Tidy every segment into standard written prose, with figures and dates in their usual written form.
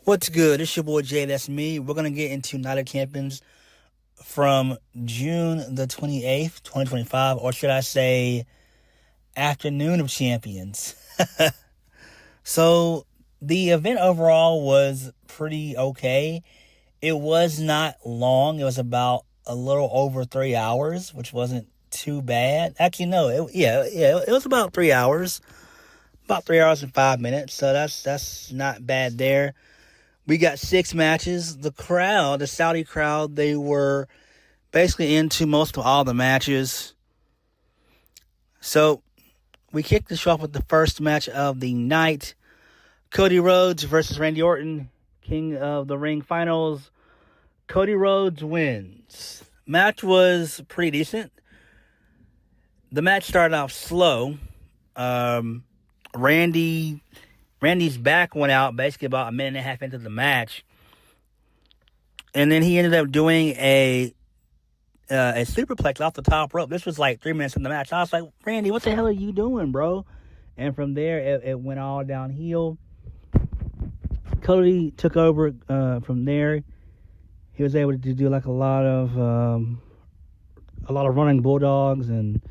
What's good? It's your boy JayThat'sMe. We're going to get into Night of Champions from June the 28th, 2025, or should I say Afternoon of Champions. So the event overall was pretty okay. It was not long. It was about a little over 3 hours, which wasn't too bad. Actually, no. It was about 3 hours. About 3 hours and 5 minutes. So that's not bad there. We got 6 matches. The crowd, the Saudi crowd, they were basically into most of all the matches. So we kicked the show off with the first match of the night. Cody Rhodes versus Randy Orton, King of the Ring finals. Cody Rhodes wins. Match was pretty decent. The match started off slow. Randy's back went out basically about a minute and a half into the match. And then he ended up doing a superplex off the top rope. This was like 3 minutes in the match. I was like, Randy, what the hell are you doing, bro? And from there, it went all downhill. Cody took over from there. He was able to do like a lot of running bulldogs and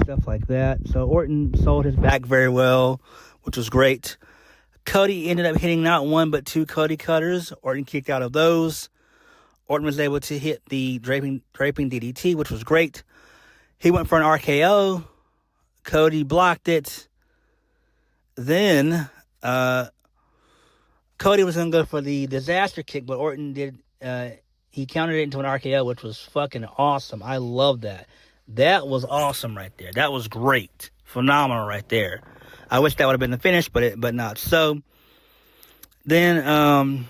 stuff like that. So Orton sold his back very well, which was great. Cody ended up hitting not one but 2 Cody cutters. Orton kicked out of those. Orton was able to hit the draping DDT, which was great. He went for an RKO. Cody blocked it. Then Cody was going to go for the disaster kick, but Orton did. He countered it into an RKO, which was fucking awesome. I love that. That was awesome right there. That was great. Phenomenal right there. I wish that would have been the finish, but not so. Then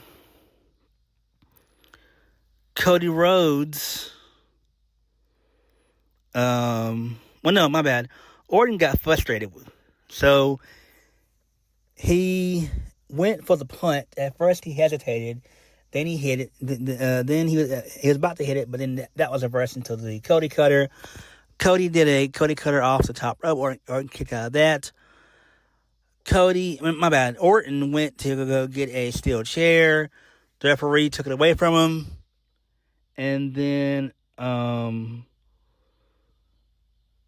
Cody Rhodes. No, my bad. Orton got frustrated, so he went for the punt. At first, he hesitated. Then he hit it. Then he was about to hit it, but then that was reversed into the Cody cutter. Cody did a Cody cutter off the top rope. Orton kicked out of that. Orton went to go get a steel chair. The referee took it away from him. And then,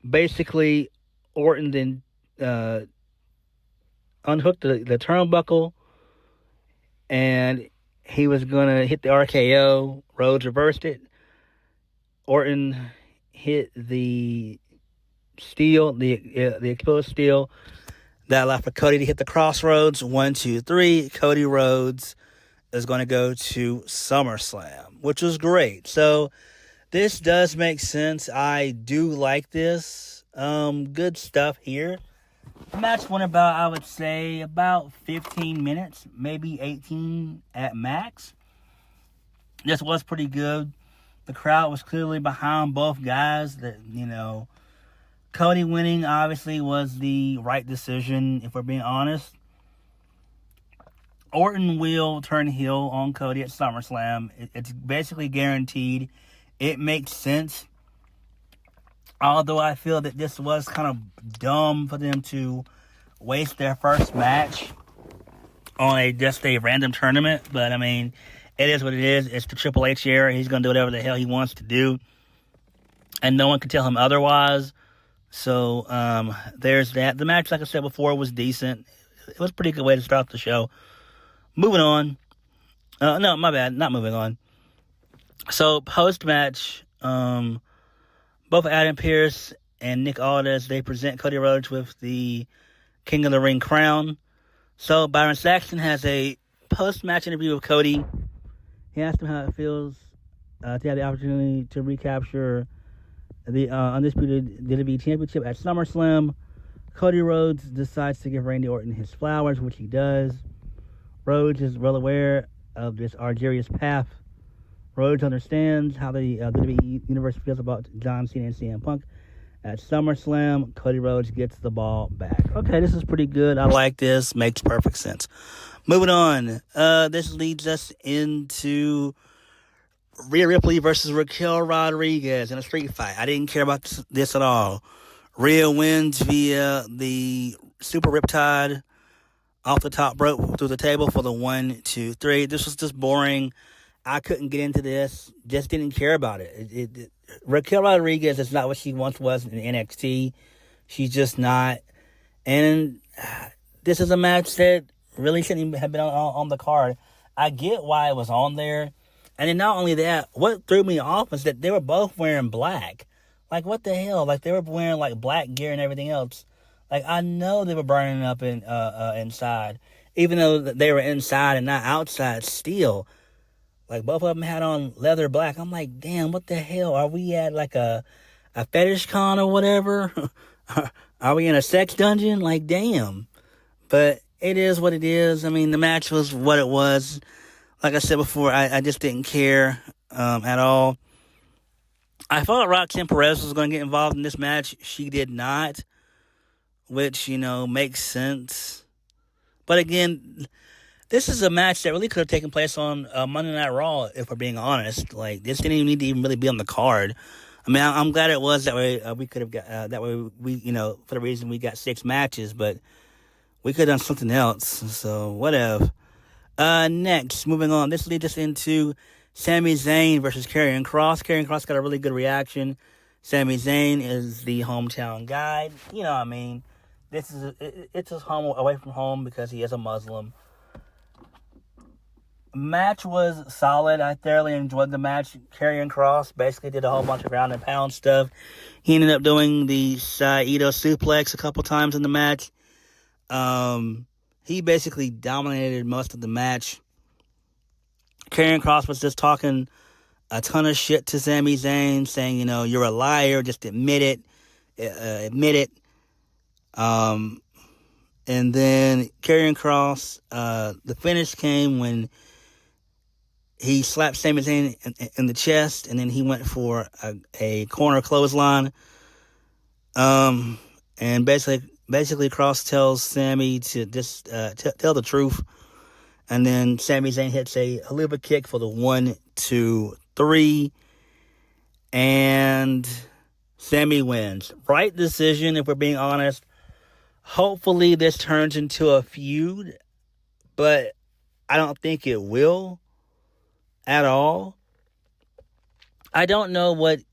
basically, Orton then unhooked the turnbuckle. And he was going to hit the RKO. Rhodes reversed it. Orton hit the steel, the exposed steel. That allowed for Cody to hit the crossroads. 1, 2, 3. Cody Rhodes is going to go to SummerSlam, which was great. So this does make sense. I do like this. Good stuff here. The match went I would say, about 15 minutes, maybe 18 at max. This was pretty good. The crowd was clearly behind both guys. Cody winning obviously was the right decision, if we're being honest. Orton will turn heel on Cody at SummerSlam. It's basically guaranteed. It makes sense. Although I feel that this was kind of dumb for them to waste their first match on just a random tournament. But, I mean, it is what it is. It's the Triple H era. He's going to do whatever the hell he wants to do. And no one can tell him otherwise. So, there's that. The match, like I said before, was decent. It was a pretty good way to start the show. Moving on. No, my bad. Not moving on. So, post-match, both Adam Pearce and Nick Aldis, they present Cody Rhodes with the King of the Ring crown. So, Byron Saxton has a post-match interview with Cody. He asked him how it feels to have the opportunity to recapture the Undisputed WWE Championship at SummerSlam. Cody Rhodes decides to give Randy Orton his flowers, which he does. Rhodes is well aware of this arduous path. Rhodes understands how the WWE Universe feels about John Cena and CM Punk. At SummerSlam, Cody Rhodes gets the ball back. Okay, this is pretty good. I like this. Makes perfect sense. Moving on. This leads us into Rhea Ripley versus Raquel Rodriguez in a street fight. I didn't care about this at all. Rhea wins via the Super Riptide off the top rope through the table for the 1, 2, 3. This was just boring. I couldn't get into this. Just didn't care about it. Raquel Rodriguez is not what she once was in NXT. She's just not. And this is a match that really shouldn't even have been on the card. I get why it was on there. And then not only that, what threw me off was that they were both wearing black. Like, what the hell? Like, they were wearing, like, black gear and everything else. Like, I know they were burning up inside. Even though they were inside and not outside still. Like, both of them had on leather black. I'm like, damn, what the hell? Are we at, like, a fetish con or whatever? Are we in a sex dungeon? Like, damn. But it is what it is. I mean, the match was what it was. Like I said before, I just didn't care at all. I thought Roxanne Perez was going to get involved in this match. She did not, which, makes sense. But again, this is a match that really could have taken place on Monday Night Raw, if we're being honest. Like, this didn't even need to really be on the card. I mean, I'm glad it was that way. We could have got that way. We, for the reason we got 6 matches, but we could have done something else. So whatever. Next, moving on. This leads us into Sami Zayn versus Karrion Kross. Karrion Kross got a really good reaction. Sami Zayn is the hometown guy. You know what I mean? It's his home away from home because he is a Muslim. Match was solid. I thoroughly enjoyed the match. Karrion Kross basically did a whole bunch of ground and pound stuff. He ended up doing the Saito suplex a couple times in the match. He basically dominated most of the match. Karrion Kross was just talking a ton of shit to Sami Zayn, saying, you're a liar, just admit it. Admit it. And then Karrion Kross, the finish came when he slapped Sami Zayn in the chest, and then he went for a corner clothesline. And basically Kross tells Sami to just tell the truth. And then Sami Zayn hits a haluva kick for the 1, 2, 3. And Sami wins. Right decision, if we're being honest. Hopefully this turns into a feud. But I don't think it will at all. I don't know what's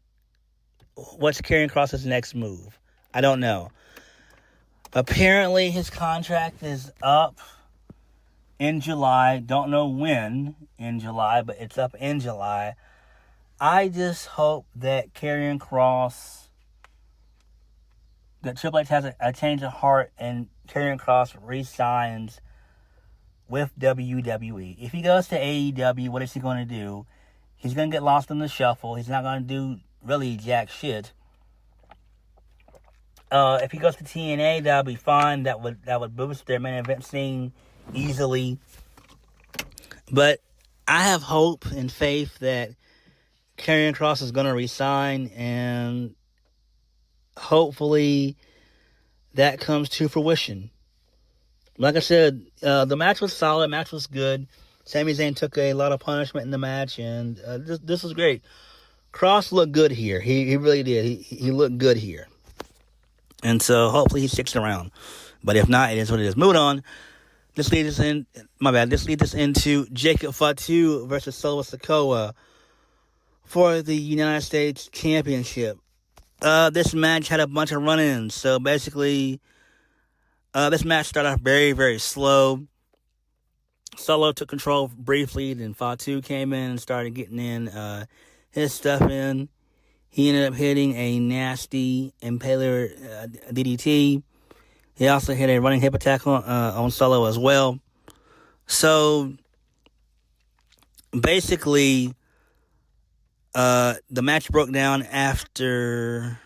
Karrion Kross's next move. I don't know. Apparently his contract is up in July. Don't know when in July, but it's up in July. I just hope that Karrion Kross, that Triple H has a change of heart and Karrion Kross re-signs with WWE. If he goes to AEW, what is he going to do? He's going to get lost in the shuffle. He's not going to do really jack shit. If he goes to TNA, that'll be fine. That would boost their main event scene easily. But I have hope and faith that Karrion Kross is going to resign, and hopefully that comes to fruition. Like I said, the match was solid. Match was good. Sami Zayn took a lot of punishment in the match, and this was great. Kross looked good here. He really did. He looked good here. And so hopefully he sticks around. But if not, it is what it is. Moving on. This leads us into Jacob Fatu versus Solo Sikoa for the United States Championship. This match had a bunch of run-ins. So basically, this match started off very, very slow. Solo took control briefly, then Fatu came in and started getting in his stuff in. He ended up hitting a nasty Impaler DDT. He also hit a running hip attack on Solo as well. So, basically, the match broke down after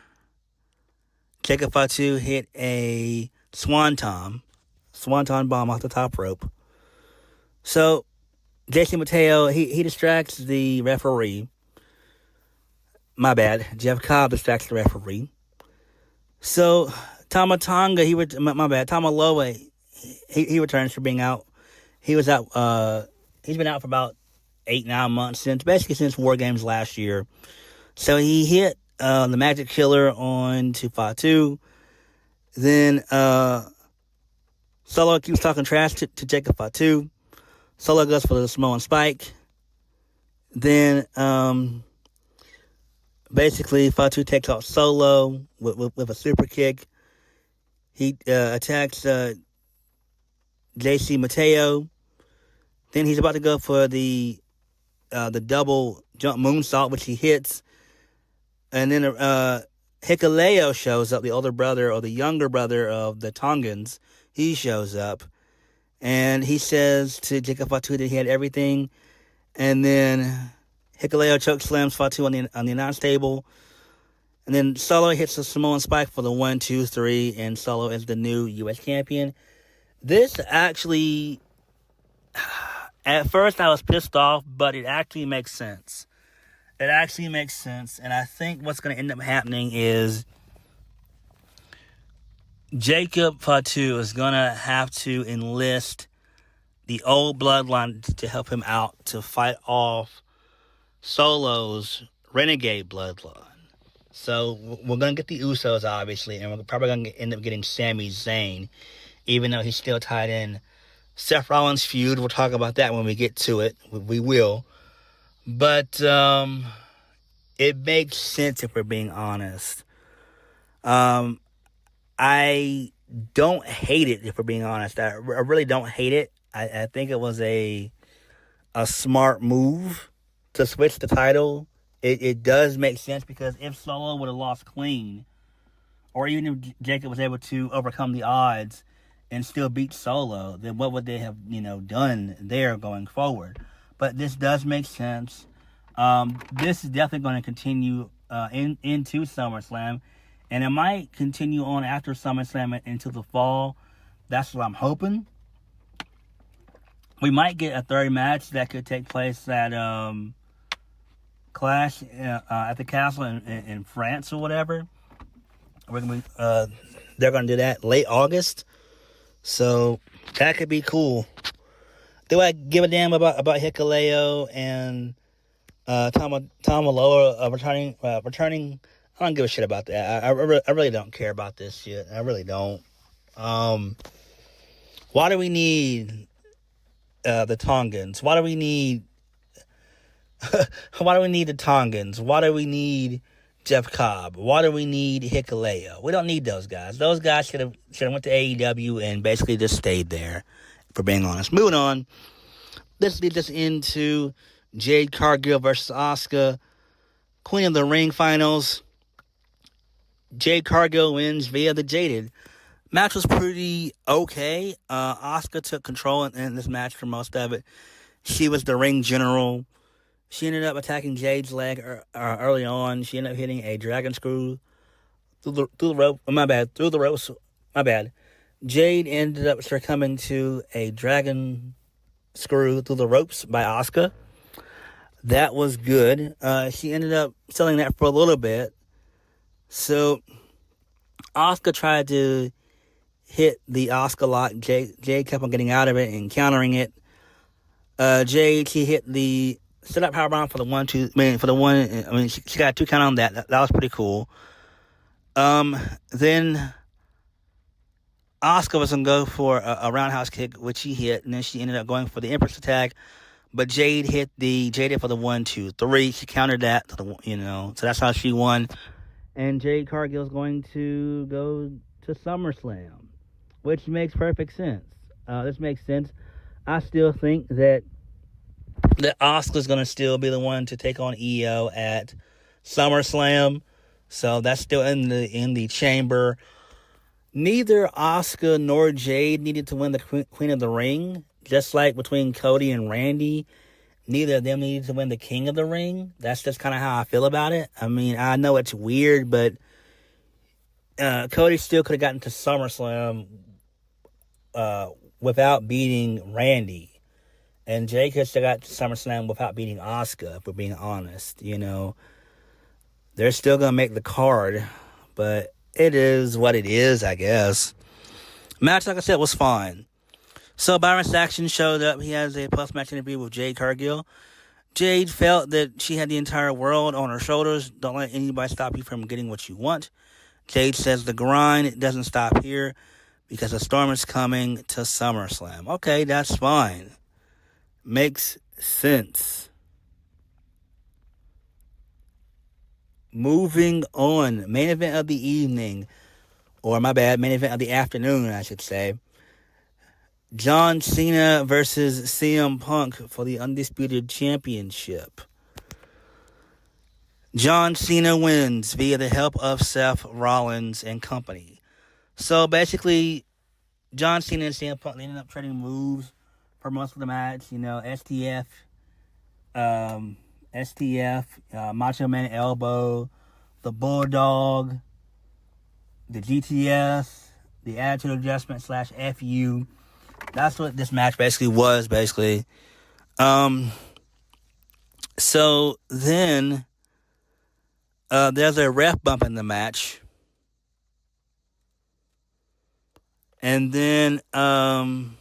Jacob Fatu hit a swanton bomb off the top rope. So, Jason Mateo, he distracts the referee. My bad. Jeff Cobb distracts the referee. So, Tama Tonga, Tama Loa, he returns for being out. He was out, he's been out for about 8-9 months since War Games last year. So he hit, the Magic Killer on to Fatu. Then, Solo keeps talking trash to Jacob Fatu. Solo goes for the Samoan Spike. Then, basically, Fatu takes out Solo with a super kick. He attacks JC Mateo. Then he's about to go for the double jump moonsault, which he hits. And then Hikuleo shows up, the older brother or the younger brother of the Tongans. He shows up. And he says to Jacob Fatu that he had everything. And then Hikuleo choke slams Fatu on the announce table. And then Solo hits the Samoan Spike for the 1, 2, 3. And Solo is the new U.S. champion. This actually, at first I was pissed off, but it actually makes sense. It actually makes sense. And I think what's going to end up happening is Jacob Fatu is going to have to enlist the old bloodline to help him out to fight off Solo's renegade bloodline. So we're going to get the Usos, obviously, and we're probably going to end up getting Sami Zayn, even though he's still tied in Seth Rollins' feud. We'll talk about that when we get to it. We will. But it makes sense if we're being honest. I don't hate it, if we're being honest. I really don't hate it. I think it was a smart move to switch the title. It does make sense, because if Solo would have lost clean, or even if Jacob was able to overcome the odds and still beat Solo, then what would they have, done there going forward? But this does make sense. This is definitely going to continue into SummerSlam, and it might continue on after SummerSlam into the fall. That's what I'm hoping. We might get a third match that could take place at Clash at the Castle in France or whatever. They're going to do that late August, so that could be cool. Do I give a damn about Hikuleo and Maloa returning? I don't give a shit about that. I really don't care about this shit. I really don't. Why do we need the Tongans? Why do we need the Tongans? Why do we need Jeff Cobb? Why do we need Hikuleo? We don't need those guys. Those guys should have went to AEW and basically just stayed there, for being honest. Moving on. This leads us into Jade Cargill versus Asuka, Queen of the Ring finals. Jade Cargill wins via the Jaded. Match was pretty okay. Asuka took control in this match for most of it. She was the ring general. She ended up attacking Jade's leg early on. She ended up hitting a dragon screw through the rope. Through the ropes. My bad. Jade ended up succumbing to a dragon screw through the ropes by Asuka. That was good. She ended up selling that for a little bit. So Asuka tried to hit the Asuka lock. Jade kept on getting out of it and countering it. Jade, she hit the set up powerbomb for the 1, 2. She got a 2 count on that. That was pretty cool. Then Asuka was gonna go for a roundhouse kick, which she hit, and then she ended up going for the Empress attack. But Jade hit for the 1, 2, 3. She countered that, so that's how she won. And Jade Cargill is going to go to SummerSlam, which makes perfect sense. This makes sense. I still think that Asuka's going to still be the one to take on Io at SummerSlam. So that's still in the chamber. Neither Asuka nor Jade needed to win the Queen of the Ring. Just like between Cody and Randy, neither of them needed to win the King of the Ring. That's just kind of how I feel about it. I mean, I know it's weird, but Cody still could have gotten to SummerSlam without beating Randy. And Jade could have still got to SummerSlam without beating Asuka, if we're being honest. They're still going to make the card, but it is what it is, I guess. Match, like I said, was fine. So Byron Saxton showed up. He has a post-match interview with Jade Cargill. Jade felt that she had the entire world on her shoulders. Don't let anybody stop you from getting what you want. Jade says the grind doesn't stop here. because the Storm is coming to SummerSlam. Okay, that's fine. Makes sense. Moving on. Main event of the evening. Or my bad, main event of the afternoon, I should say. John Cena versus CM Punk for the Undisputed Championship. John Cena wins via the help of Seth Rollins and company. So basically, John Cena and CM Punk, they ended up trading moves for most of the match. You know, STF, Macho Man Elbow, the Bulldog, the GTS, the Attitude Adjustment / FU. That's what this match basically was, basically. So then, there's a ref bump in the match. And then, Punk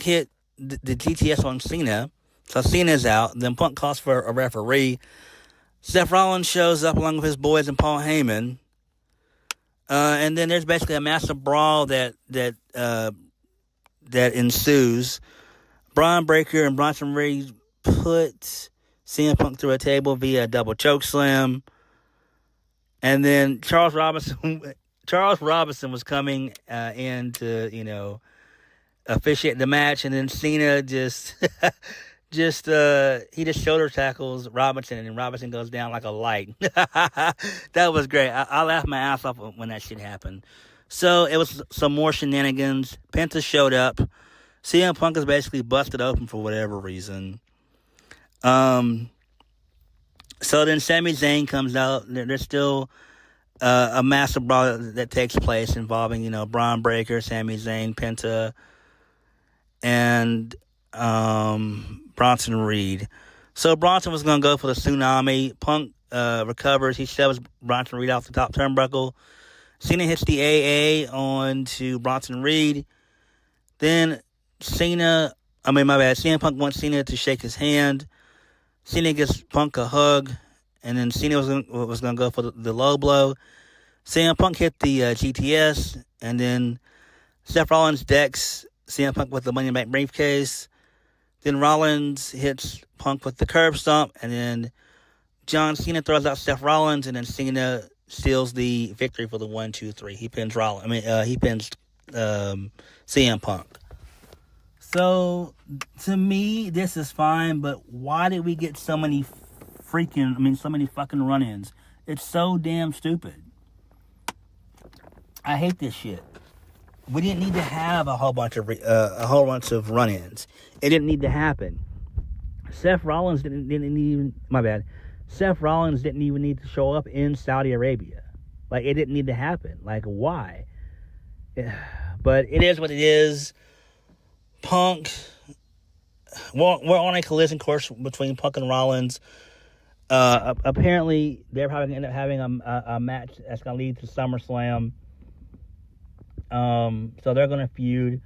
hit the GTS on Cena. So Cena's out. Then Punk calls for a referee. Seth Rollins shows up along with his boys and Paul Heyman. And then there's basically a massive brawl that ensues. Braun Breaker and Bronson Reed put CM Punk through a table via a double choke slam. And then Charles Robinson was coming in to, officiate the match, and then Cena just he just shoulder tackles Robinson, and Robinson goes down like a light. That was great. I laughed my ass off when that shit happened. So it was some more shenanigans. Penta showed up. CM Punk is basically busted open for whatever reason. So then Sami Zayn comes out. There's still a massive brawl that takes place involving, Braun Breaker, Sami Zayn, Penta, and Bronson Reed. So Bronson was going to go for the tsunami. Punk recovers. He shoves Bronson Reed off the top turnbuckle. Cena hits the AA onto Bronson Reed. Then CM Punk wants Cena to shake his hand. Cena gives Punk a hug. And then Cena was going to go for the low blow. CM Punk hit the GTS. And then Seth Rollins decks CM Punk with the Money in the Bank briefcase. Then Rollins hits Punk with the curb stomp. And then John Cena throws out Seth Rollins. And then Cena steals the victory for the 1-2-3. He pins CM Punk. So, to me, this is fine. But why did we get so many fucking run-ins? It's so damn stupid. I hate this shit. We didn't need to have a whole bunch of run-ins. It didn't need to happen. Seth Rollins didn't even need to show up in Saudi Arabia. Like, it didn't need to happen. Like, why? But it is what it is. Punk. We're on a collision course between Punk and Rollins. Apparently, they're probably going to end up having a match that's going to lead to SummerSlam. So they're going to feud.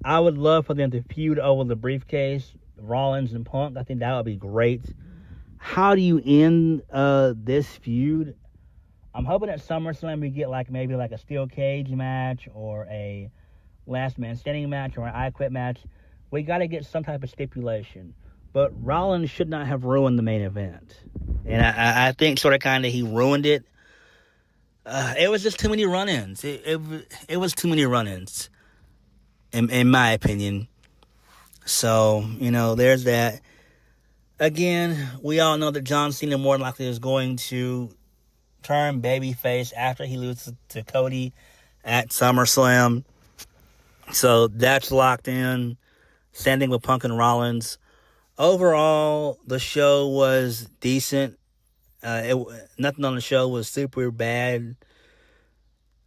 I would love for them to feud over the briefcase, Rollins and Punk. I think that would be great. How do you end this feud? I'm hoping at SummerSlam we get maybe a steel cage match or a last man standing match or an I Quit match. We got to get some type of stipulation. But Rollins should not have ruined the main event. And I think sort of kind of he ruined it. It was just too many run-ins. It was too many run-ins, in my opinion. So, there's that. Again, we all know that John Cena more than likely is going to turn babyface after he loses to Cody at SummerSlam. So that's locked in. Standing with Punk and Rollins. Overall, the show was decent. Nothing on the show was super bad,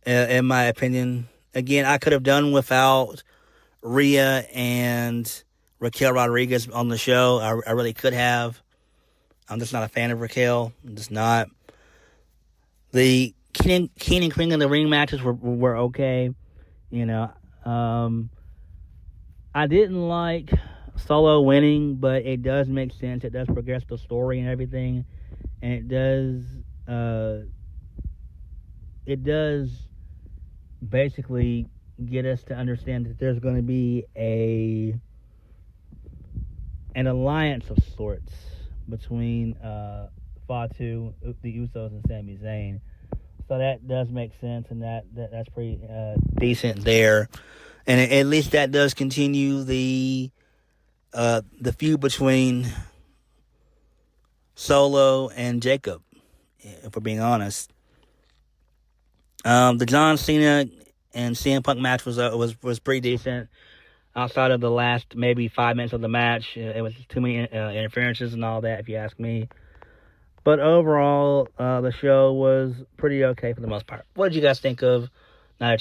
in my opinion. Again, I could have done without Rhea and Raquel Rodriguez on the show. I really could have. I'm just not a fan of Raquel. I'm just not. The King and Queen in the ring matches were okay. I didn't like Solo winning, but it does make sense. It does progress the story and everything. And it does basically get us to understand that there's going to be an alliance of sorts between Fatu, the Usos, and Sami Zayn. So that does make sense, and that's pretty decent there. And at least that does continue the feud between Solo and Jacob, if we're being honest. The John Cena and CM Punk match was pretty decent. Outside of the last maybe 5 minutes of the match, it was too many interferences and all that, if you ask me. But overall, the show was pretty okay for the most part. What did you guys think of Night of